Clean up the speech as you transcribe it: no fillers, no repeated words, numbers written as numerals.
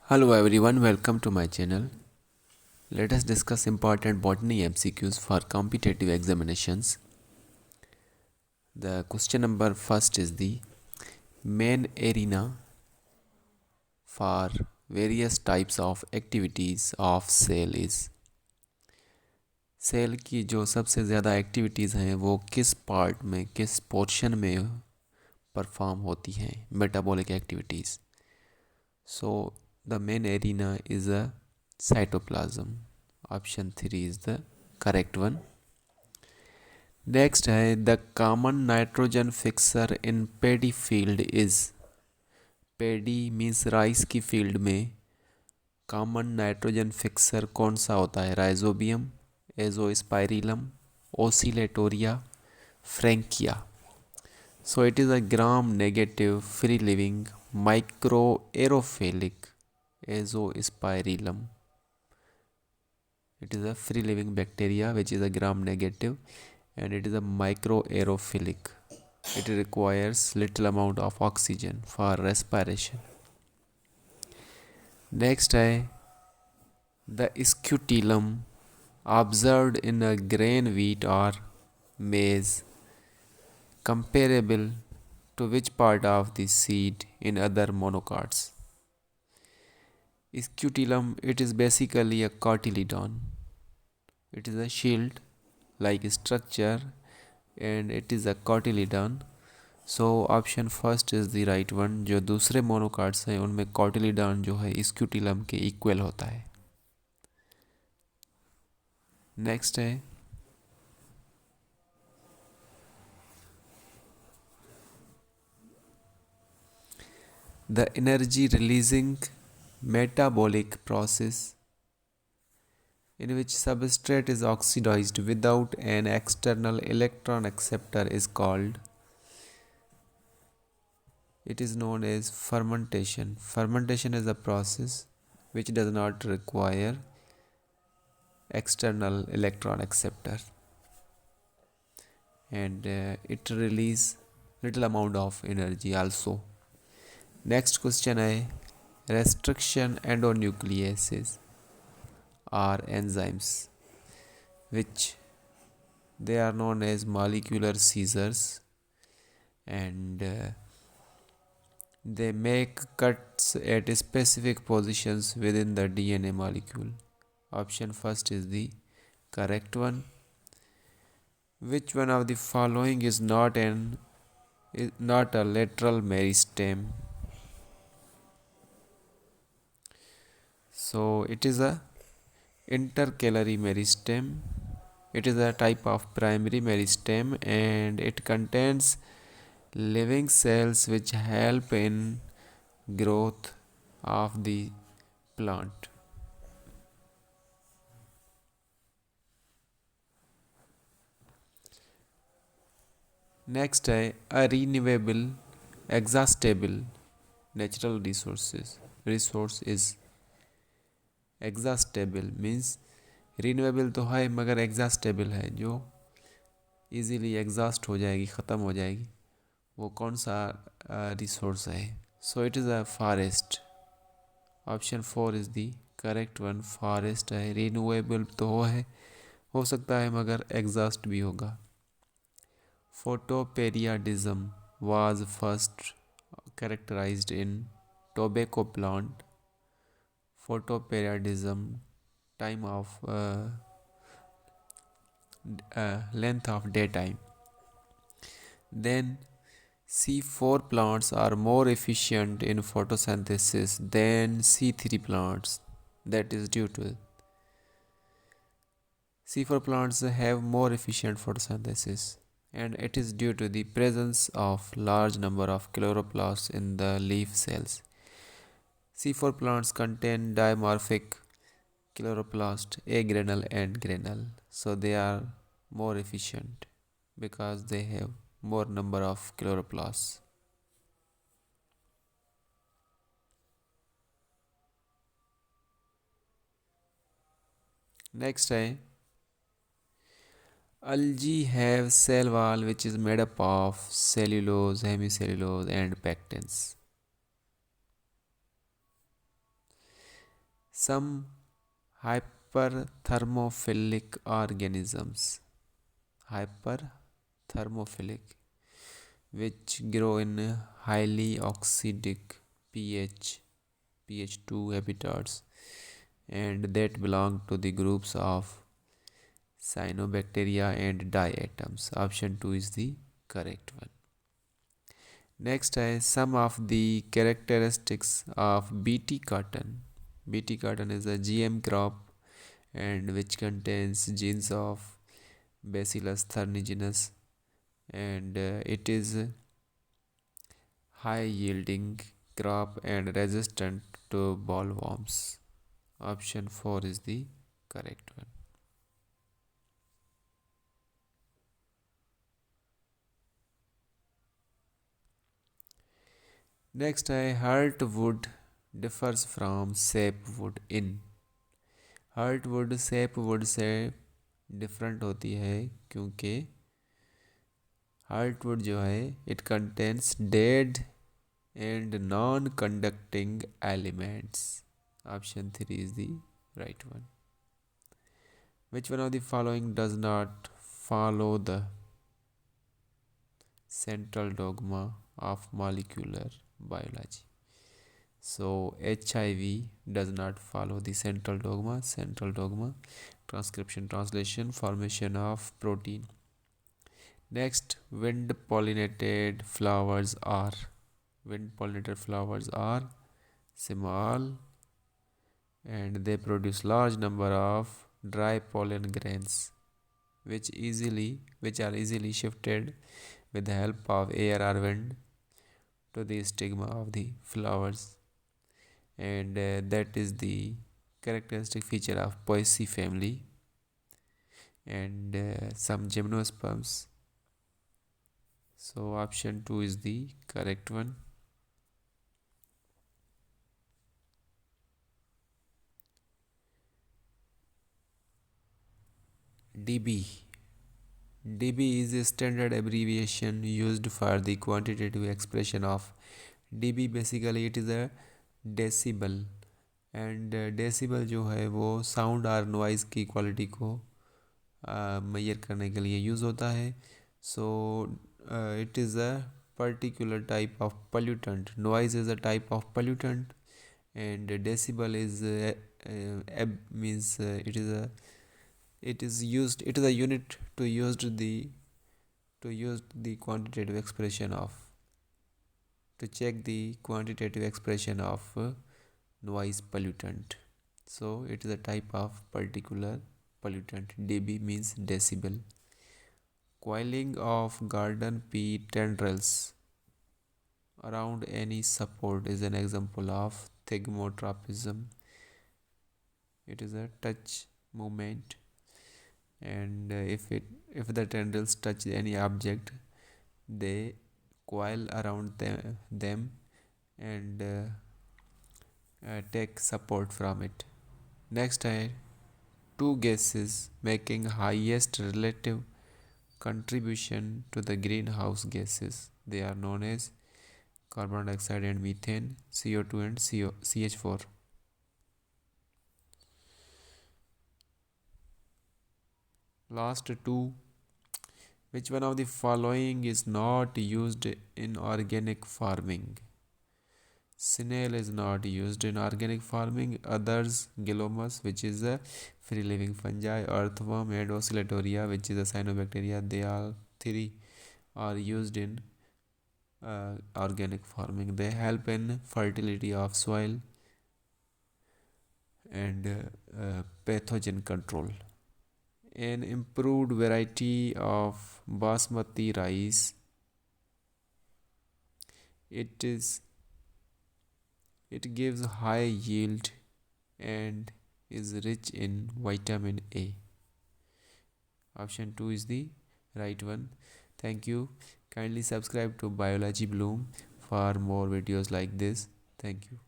Hello everyone, welcome to my channel. Let us discuss important botany MCQs for competitive examinations. The question number first is the main arena for various types of activities of cell is. Cell की जो सबसे ज़्यादा activities हैं वो किस part में किस portion में परफॉर्म होती हैं metabolic activities. So the main arena is a cytoplasm. Option 3 is the correct one. Next है the common nitrogen fixer in paddy field is. Paddy means rice की फील्ड में कॉमन नाइट्रोजन फिक्सर कौन सा होता है? Rhizobium, Azospirillum, Oscillatoria, Frankia. So it is a gram negative free living microaerophilic azoospermillum. It is a free living bacteria which is a gram negative and it is a microaerophilic. It requires little amount of oxygen for respiration. Next है the scutellum observed in a grain wheat or maize comparable to which part of the seed in other monocots? Scutellum, it is basically a cotyledon. It is a shield like structure and it is a cotyledon. So option first is the right one. जो दूसरे मोनोकार्ड्स हैं उनमें cotyledon जो है स्क्यूटिलम के equal होता है. Next है the energy releasing metabolic process in which substrate is oxidized without an external electron acceptor is called. It is known as fermentation. Fermentation is a process which does not require external electron acceptor and it release little amount of energy also. Next question है restriction endonucleases are enzymes which they are known as molecular seizures and they make cuts at specific positions within the DNA molecule. Option first is the correct one. Which one of the following is not a lateral meristem? So it is a intercalary meristem. It is a type of primary meristem and it contains living cells which help in growth of the plant. Next है a renewable exhaustible natural resource is. Exhaustible means renewable तो है मगर exhaustible है जो easily exhaust हो जाएगी, ख़त्म हो जाएगी. वो कौन सा रिसोर्स है? So it is a forest. Option 4 is the correct one. Forest है, रिन्यूएबल तो हो सकता है मगर एग्जॉस्ट भी होगा. Photoperiodism was first characterized in tobacco plant. Photoperiodism, time of length of daytime. Then C4 plants are more efficient in photosynthesis than C3 plants. That is due to C4 plants have more efficient photosynthesis and it is due to the presence of large number of chloroplasts in the leaf cells. C4 plants contain dimorphic chloroplast, agranule and granule. So they are more efficient because they have more number of chloroplasts. Next है algae have cell wall which is made up of cellulose, hemicellulose and pectins. Some hyperthermophilic organisms, hyperthermophilic, which grow in highly acidic pH pH2 habitats, and that belong to the groups of cyanobacteria and diatoms. Option 2 is the correct one. Next is some of the characteristics of Bt cotton. Bt cotton is a GM crop and which contains genes of Bacillus thuringiensis, and it is high yielding crop and resistant to bollworms. Option 4 is the correct one. Next है heartwood differs from sapwood in. heartwood sapwood से different होती है क्योंकि heartwood जो है it contains dead and non-conducting elements. Option 3 is the right one. Which one of the following does not follow the central dogma of molecular biology? So HIV does not follow the central dogma. Transcription, translation, formation of protein. Next, wind pollinated flowers are small and they produce large number of dry pollen grains which are easily shifted with the help of air or wind to the stigma of the flowers, and that is the characteristic feature of Poaceae family and some gymnosperms. So option 2 is the correct one. dB. dB is a standard abbreviation used for the quantitative expression of dB. Basically it is a decibel, and decibel जो है वो sound और noise की quality को major करने के लिए use होता है. So it is a particular type of pollutant. Noise is a type of pollutant, and decibel is means it is a unit to use the quantitative expression of to check the quantitative expression of noise pollutant. So it is a type of particular pollutant. dB means decibel. Coiling of garden pea tendrils around any support is an example of thigmotropism. It is a touch movement, and if the tendrils touch any object, they coil around them and take support from it. Next है two gases making highest relative contribution to the greenhouse gases. They are known as carbon dioxide and methane, CO2 and CH4. Last two. Which one of the following is not used in organic farming? Snail is not used in organic farming. Others, Gillomus, which is a free living fungi, earthworm, and oscillatoria, which is a cyanobacteria, they all three are used in organic farming. They help in fertility of soil and pathogen control. An improved variety of basmati rice, it gives high yield and is rich in vitamin A. Option 2 is the right one. Thank you. Kindly subscribe to Biology Bloom for more videos like this. Thank you.